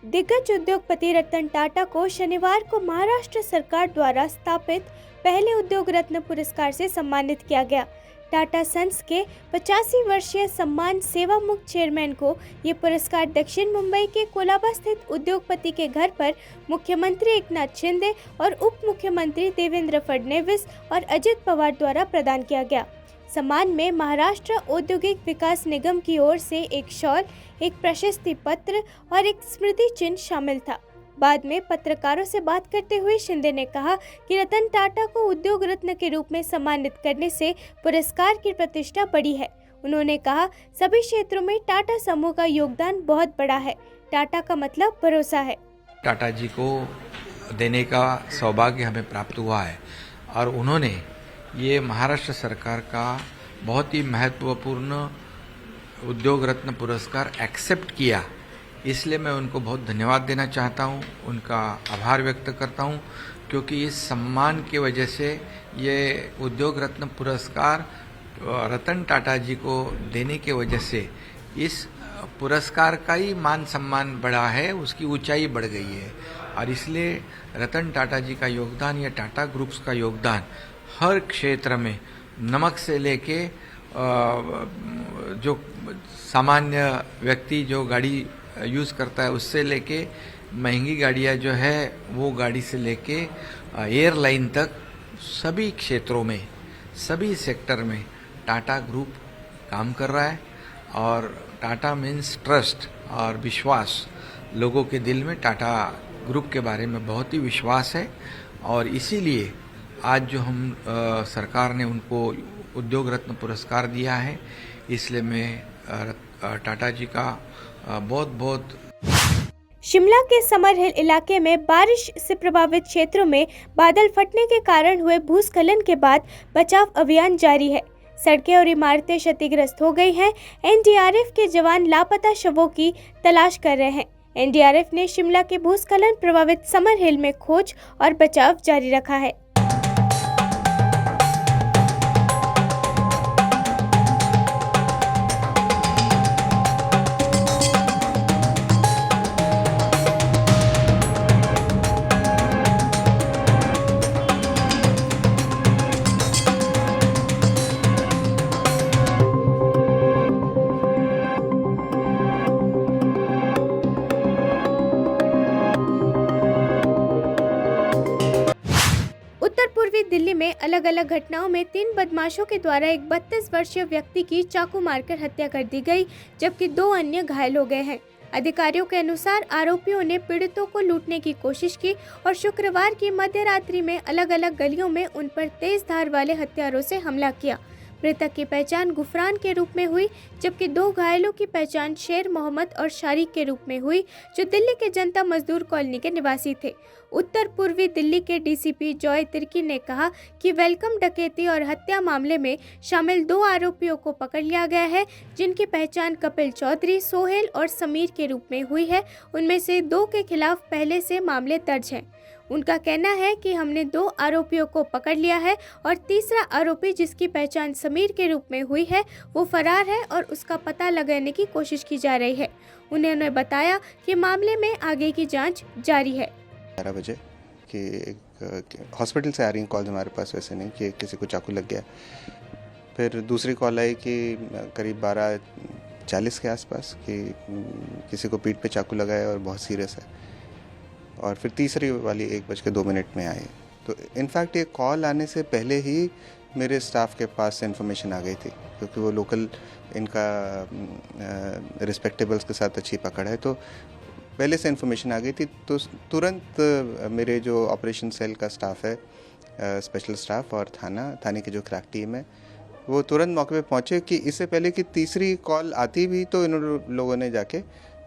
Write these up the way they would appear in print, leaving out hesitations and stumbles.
दिग्गज उद्योगपति रतन टाटा को शनिवार को महाराष्ट्र सरकार द्वारा स्थापित पहले उद्योग रत्न पुरस्कार से सम्मानित किया गया। टाटा सन्स के 85 वर्षीय सम्मान सेवा मुक्त चेयरमैन को ये पुरस्कार दक्षिण मुंबई के कोलाबा स्थित उद्योगपति के घर पर मुख्यमंत्री एकनाथ शिंदे और उप मुख्यमंत्री देवेंद्र फडणवीस और अजित पवार द्वारा प्रदान किया गया। सम्मान में महाराष्ट्र औद्योगिक विकास निगम की ओर से एक शॉल, एक प्रशस्ति पत्र और एक स्मृति चिन्ह शामिल था। बाद में पत्रकारों से बात करते हुए शिंदे ने कहा कि रतन टाटा को उद्योग रत्न के रूप में सम्मानित करने से पुरस्कार की प्रतिष्ठा बढ़ी है। उन्होंने कहा, सभी क्षेत्रों में टाटा समूह का योगदान बहुत बड़ा है। टाटा का मतलब भरोसा है। टाटा जी को देने का सौभाग्य हमें प्राप्त हुआ है और उन्होंने ये महाराष्ट्र सरकार का बहुत ही महत्वपूर्ण उद्योग रत्न पुरस्कार एक्सेप्ट किया, इसलिए मैं उनको बहुत धन्यवाद देना चाहता हूँ, उनका आभार व्यक्त करता हूँ, क्योंकि इस सम्मान की वजह से ये उद्योग रत्न पुरस्कार रतन टाटा जी को देने के वजह से इस पुरस्कार का ही मान सम्मान बढ़ा है, उसकी ऊंचाई बढ़ गई है। और इसलिए रतन टाटा जी का योगदान या टाटा ग्रुप्स का योगदान हर क्षेत्र में, नमक से लेके जो सामान्य व्यक्ति जो गाड़ी यूज़ करता है उससे लेके महंगी गाड़ियाँ जो है वो गाड़ी से लेके एयरलाइन तक सभी क्षेत्रों में, सभी सेक्टर में टाटा ग्रुप काम कर रहा है। और टाटा मीन्स ट्रस्ट और विश्वास, लोगों के दिल में टाटा ग्रुप के बारे में बहुत ही विश्वास है। और इसीलिए आज जो हम सरकार ने उनको उद्योग रत्न पुरस्कार दिया है, इसलिए मैं टाटा जी का बहुत बहुत। शिमला के समर हिल इलाके में बारिश से प्रभावित क्षेत्रों में बादल फटने के कारण हुए भूस्खलन के बाद बचाव अभियान जारी है। सड़कें और इमारतें क्षतिग्रस्त हो गई हैं। एनडीआरएफ के जवान लापता शवों की तलाश कर रहे हैं। एनडीआरएफ ने शिमला के भूस्खलन प्रभावित समर हिल में खोज और बचाव जारी रखा है। उत्तर पूर्वी दिल्ली में अलग अलग घटनाओं में 3 बदमाशों के द्वारा एक 32 वर्षीय व्यक्ति की चाकू मारकर हत्या कर दी गई, जबकि 2 अन्य घायल हो गए हैं। अधिकारियों के अनुसार आरोपियों ने पीड़ितों को लूटने की कोशिश की और शुक्रवार की मध्य रात्रि में अलग अलग गलियों में उन पर तेज धार वाले हथियारों से हमला किया। मृतक की पहचान गुफरान के रूप में हुई, जबकि 2 घायलों की पहचान शेर मोहम्मद और शारिक के रूप में हुई, जो दिल्ली के जनता मजदूर कॉलोनी के निवासी थे। उत्तर पूर्वी दिल्ली के डीसीपी जॉय तिर्की ने कहा कि वेलकम डकैती और हत्या मामले में शामिल 2 आरोपियों को पकड़ लिया गया है, जिनकी पहचान कपिल चौधरी, सोहेल और समीर के रूप में हुई है। उनमें से 2 के खिलाफ पहले से मामले दर्ज हैं। उनका कहना है कि हमने 2 आरोपियों को पकड़ लिया है और तीसरा आरोपी, जिसकी पहचान समीर के रूप में हुई है, वो फरार है और उसका पता लगाने की कोशिश की जा रही है। उन्होंने बताया कि मामले में आगे की जांच जारी है। 11 बजे कि हॉस्पिटल से आ रही कॉल्स हमारे पास, वैसे नहीं कि किसी को चाकू लग गया। फिर दूसरी कॉल आई कि करीब 12:40 के आसपास कि किसी को पीठ पे चाकू लगा है और बहुत सीरियस है। और फिर तीसरी वाली 1:02 में आए। तो इनफैक्ट ये कॉल आने से पहले ही मेरे स्टाफ के पास इन्फॉर्मेशन आ गई थी, क्योंकि वो लोकल इनका रिस्पेक्टेबल्स के साथ अच्छी पकड़ है, तो पहले से इन्फॉर्मेशन आ गई थी। तो तुरंत मेरे जो ऑपरेशन सेल का स्टाफ है, स्पेशल स्टाफ और थाने की जो क्रैक टीम है, वो तुरंत मौके पे पहुंचे कि इससे पहले कि तीसरी कॉल आती भी तो इन लोगों ने जाके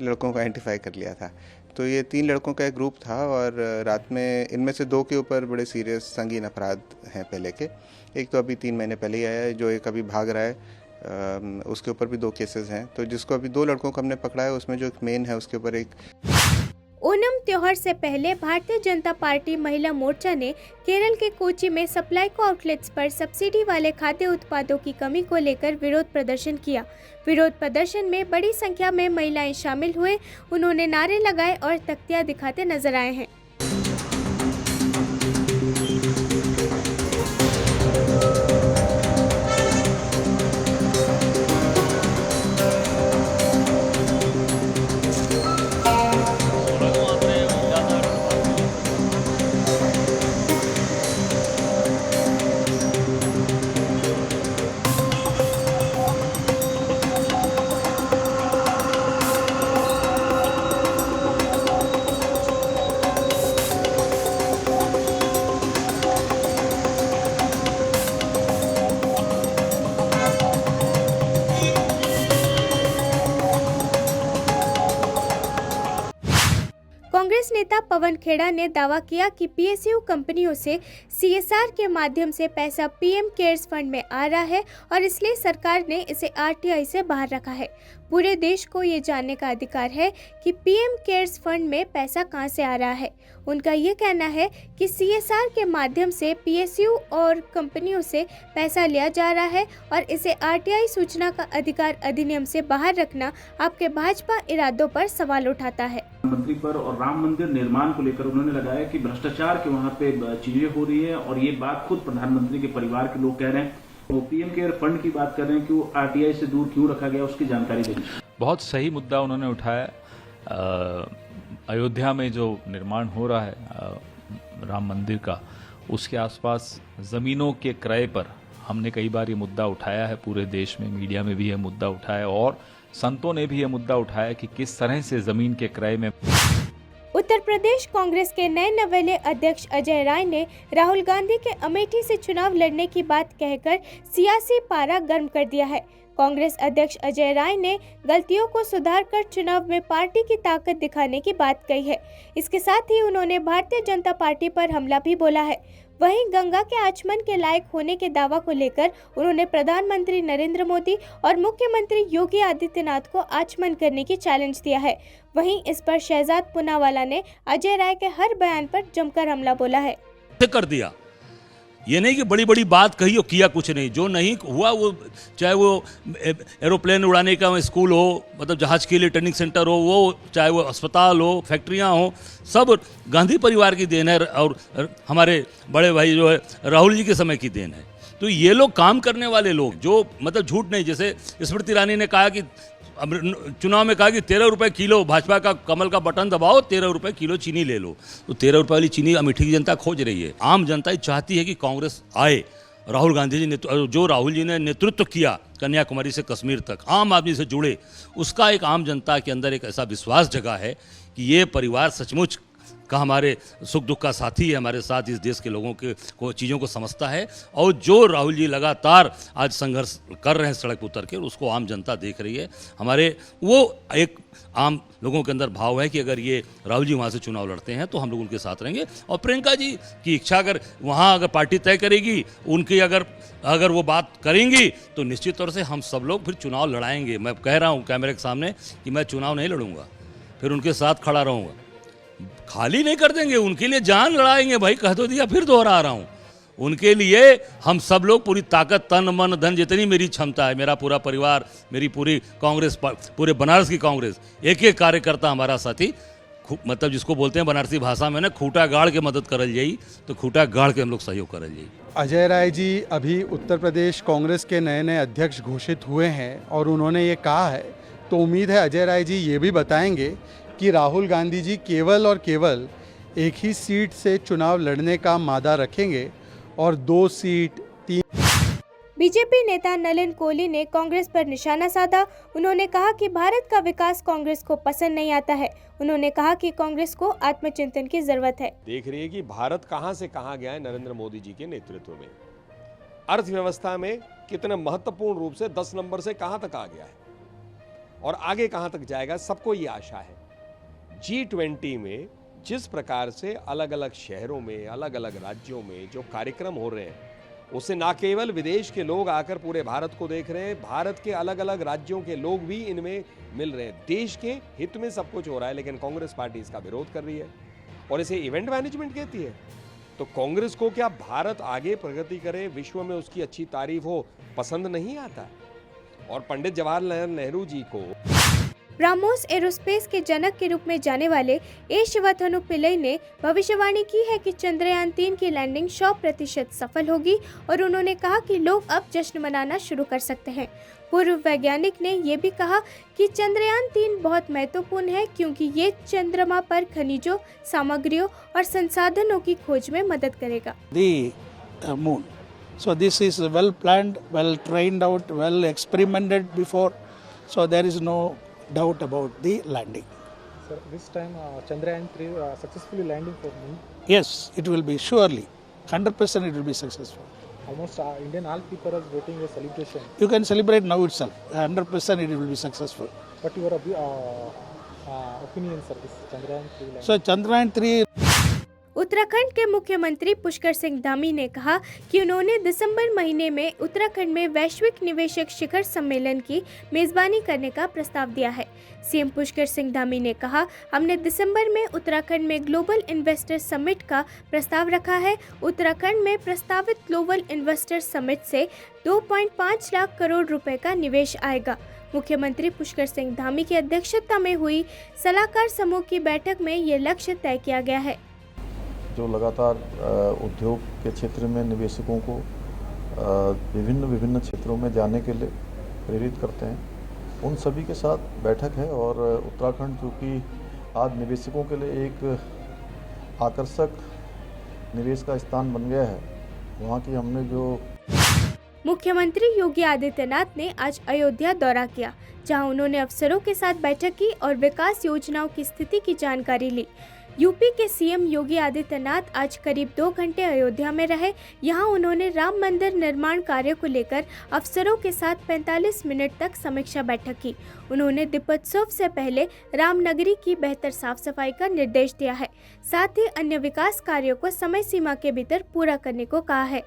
लड़कों को आइडेंटिफाई कर लिया था। तो ये 3 लड़कों का एक ग्रुप था और रात में इनमें से 2 के ऊपर बड़े सीरियस संगीन अपराध हैं पहले के। एक तो अभी 3 महीने पहले ही आया है, जो एक अभी भाग रहा है, उसके ऊपर भी 2 केसेस हैं। तो जिसको अभी 2 लड़कों को हमने पकड़ा है, उसमें जो एक मेन है उसके ऊपर एक ओणम त्योहार से पहले भारतीय जनता पार्टी महिला मोर्चा ने केरल के कोची में सप्लाईको आउटलेट्स पर सब्सिडी वाले खाद्य उत्पादों की कमी को लेकर विरोध प्रदर्शन किया। विरोध प्रदर्शन में बड़ी संख्या में महिलाएं शामिल हुए। उन्होंने नारे लगाए और तख्तियां दिखाते नजर आए हैं। कांग्रेस नेता पवन खेड़ा ने दावा किया कि पीएसयू कंपनियों से सीएसआर के माध्यम से पैसा पीएम केयर्स फंड में आ रहा है और इसलिए सरकार ने इसे आरटीआई से बाहर रखा है। पूरे देश को ये जानने का अधिकार है कि पीएम केयर्स फंड में पैसा कहां से आ रहा है। उनका ये कहना है कि सीएसआर के माध्यम से पीएसयू और कंपनियों से पैसा लिया जा रहा है और इसे आरटीआई सूचना का अधिकार अधिनियम से बाहर रखना आपके भाजपा इरादों पर सवाल उठाता है। मंत्री पर और राम मंदिर निर्माण को लेकर उन्होंने लगाया कि भ्रष्टाचार के वहां पे चीजें हो रही है और ये बात खुद प्रधानमंत्री के परिवार के लोग कह रहे हैं। वो पीएम केयर फंड की बात कर रहे हैं कि वो आरटीआई से दूर क्यों रखा गया, उसकी जानकारी देंगे। बहुत सही मुद्दा उन्होंने उठाया। अयोध्या में जो निर्माण हो रहा है राम मंदिर का, उसके आसपास ज़मीनों के क्रय पर हमने कई बार ये मुद्दा उठाया है। पूरे देश में मीडिया में भी यह मुद्दा उठाया और संतों ने भी यह मुद्दा उठाया कि किस तरह से ज़मीन के क्रय में। उत्तर प्रदेश कांग्रेस के नए नवेले अध्यक्ष अजय राय ने राहुल गांधी के अमेठी से चुनाव लड़ने की बात कहकर सियासी पारा गर्म कर दिया है। कांग्रेस अध्यक्ष अजय राय ने गलतियों को सुधार कर चुनाव में पार्टी की ताकत दिखाने की बात कही है। इसके साथ ही उन्होंने भारतीय जनता पार्टी पर हमला भी बोला है। वहीं गंगा के आचमन के लायक होने के दावा को लेकर उन्होंने प्रधानमंत्री नरेंद्र मोदी और मुख्यमंत्री योगी आदित्यनाथ को आचमन करने की चैलेंज दिया है। वहीं इस पर शहजाद पूनावाला ने अजय राय के हर बयान पर जमकर हमला बोला है। कर दिया, ये नहीं कि बड़ी बड़ी बात कही और किया कुछ नहीं। जो नहीं हुआ वो, चाहे वो एरोप्लेन उड़ाने का स्कूल हो, मतलब जहाज के लिए ट्रेनिंग सेंटर हो, वो चाहे वो अस्पताल हो, फैक्ट्रियां हो, सब गांधी परिवार की देन है और हमारे बड़े भाई जो है राहुल जी के समय की देन है। तो ये लोग काम करने वाले लोग जो मतलब झूठ नहीं, जैसे स्मृति ईरानी ने कहा कि चुनाव में कहा कि 13 रुपये किलो भाजपा का कमल का बटन दबाओ, 13 रुपये किलो चीनी ले लो। तो 13 रुपये वाली चीनी अमेठी की जनता खोज रही है। आम जनता चाहती है कि कांग्रेस आए। राहुल गांधी जी जो राहुल जी ने नेतृत्व किया कन्याकुमारी से कश्मीर तक, आम आदमी से जुड़े, उसका एक आम जनता के अंदर एक ऐसा विश्वास जगा है कि ये परिवार सचमुच का हमारे सुख दुख का साथी है, हमारे साथ इस देश के लोगों के को चीज़ों को समझता है। और जो राहुल जी लगातार आज संघर्ष कर रहे हैं सड़क उतर के, उसको आम जनता देख रही है। हमारे वो एक आम लोगों के अंदर भाव है कि अगर ये राहुल जी वहाँ से चुनाव लड़ते हैं तो हम लोग उनके साथ रहेंगे। और प्रियंका जी की इच्छा अगर वहाँ अगर पार्टी तय करेगी, उनकी अगर वो बात करेंगी तो निश्चित तौर से हम सब लोग फिर चुनाव लड़ाएंगे। मैं कह रहा हूँ कैमरे के सामने कि मैं चुनाव नहीं लड़ूंगा, फिर उनके साथ खड़ा रहूँगा। खाली नहीं कर देंगे, उनके लिए जान लड़ाएंगे भाई, कह तो दिया, फिर दोहरा रहा हूँ। उनके लिए हम सब लोग पूरी ताकत, तन मन धन, जितनी मेरी क्षमता है, मेरा पूरा परिवार, मेरी पूरी कांग्रेस, पूरे बनारस की कांग्रेस, एक एक कार्यकर्ता हमारा साथी, मतलब जिसको बोलते हैं बनारसी भाषा में ना, खूटा गाड़ के मदद करल जाई, तो खूटा गाड़ के हम लोग सहयोग करल जाई। अजय राय जी अभी उत्तर प्रदेश कांग्रेस के नए नए अध्यक्ष घोषित हुए हैं और उन्होंने ये कहा है, तो उम्मीद है अजय राय जी ये भी बताएंगे कि राहुल गांधी जी केवल और केवल एक ही सीट से चुनाव लड़ने का मादा रखेंगे और 2 सीट 3। बीजेपी नेता नलिन कोहली ने कांग्रेस पर निशाना साधा। उन्होंने कहा कि भारत का विकास कांग्रेस को पसंद नहीं आता है। उन्होंने कहा कि कांग्रेस को आत्मचिंतन की जरूरत है। देख रही है कि भारत कहां से कहां गया है नरेंद्र मोदी जी के नेतृत्व में। अर्थव्यवस्था में कितने महत्वपूर्ण रूप से 10 नंबर से कहां तक आ गया है और आगे कहां तक जाएगा, सबको ये आशा है। G20 में जिस प्रकार से अलग अलग शहरों में, अलग अलग राज्यों में जो कार्यक्रम हो रहे हैं, उससे ना केवल विदेश के लोग आकर पूरे भारत को देख रहे हैं, भारत के अलग अलग राज्यों के लोग भी इनमें मिल रहे हैं। देश के हित में सब कुछ हो रहा है, लेकिन कांग्रेस पार्टी इसका विरोध कर रही है और इसे इवेंट मैनेजमेंट कहती है। तो कांग्रेस को क्या भारत आगे प्रगति करे, विश्व में उसकी अच्छी तारीफ हो, पसंद नहीं आता? और पंडित जवाहरलाल नेहरू जी को ब्रह्मोस एरोस्पेस के जनक के रूप में जाने वाले ए शिवाथनु पिल्लई ने भविष्यवाणी की है कि चंद्रयान 3 की लैंडिंग 100% सफल होगी और उन्होंने कहा कि लोग अब जश्न मनाना शुरू कर सकते हैं। पूर्व वैज्ञानिक ने ये भी कहा कि चंद्रयान 3 बहुत महत्वपूर्ण है क्योंकि ये चंद्रमा पर खनिजों, सामग्रियों और संसाधनों की खोज में मदद करेगा। The moon. So this is well planned, well trained out, well experimented before. So there is no doubt about the landing. Sir, this time Chandrayaan 3 successfully landing for moon. Yes, it will be surely. 100% it will be successful. Almost Indian all people are waiting a celebration. You can celebrate now itself. 100% it will be successful. What your opinion, sir, this Chandrayaan 3 landing? So Chandrayaan 3. Uttarakhand के मुख्यमंत्री पुष्कर सिंह धामी ने कहा कि उन्होंने दिसंबर महीने में उत्तराखंड में वैश्विक निवेशक शिखर सम्मेलन की मेजबानी करने का प्रस्ताव दिया है। सीएम पुष्कर सिंह धामी ने कहा, हमने दिसंबर में उत्तराखंड में ग्लोबल इन्वेस्टर समिट का प्रस्ताव रखा है। उत्तराखंड में प्रस्तावित ग्लोबल इन्वेस्टर समिट से 2.5 लाख करोड़ रुपए का निवेश आएगा। मुख्यमंत्री पुष्कर सिंह धामी की अध्यक्षता में हुई सलाहकार समूह की बैठक में ये लक्ष्य तय किया गया है। जो लगातार उद्योग के क्षेत्र में निवेशकों को विभिन्न क्षेत्रों में जाने के लिए प्रेरित करते हैं, उन सभी के साथ बैठक है। और उत्तराखंड जो कि आज निवेशकों के लिए एक आकर्षक निवेश का स्थान बन गया है, वहाँ की हमने जो मुख्यमंत्री योगी आदित्यनाथ ने आज अयोध्या दौरा किया, जहां उन्होंने अफसरों के साथ बैठक की और विकास योजनाओं की स्थिति की जानकारी ली। यूपी के सीएम योगी आदित्यनाथ आज करीब 2 घंटे अयोध्या में रहे। यहां उन्होंने राम मंदिर निर्माण कार्य को लेकर अफसरों के साथ 45 मिनट तक समीक्षा बैठक की। उन्होंने दीपोत्सव से पहले रामनगरी की बेहतर साफ सफाई का निर्देश दिया है। साथ ही अन्य विकास कार्यों को समय सीमा के भीतर पूरा करने को कहा है।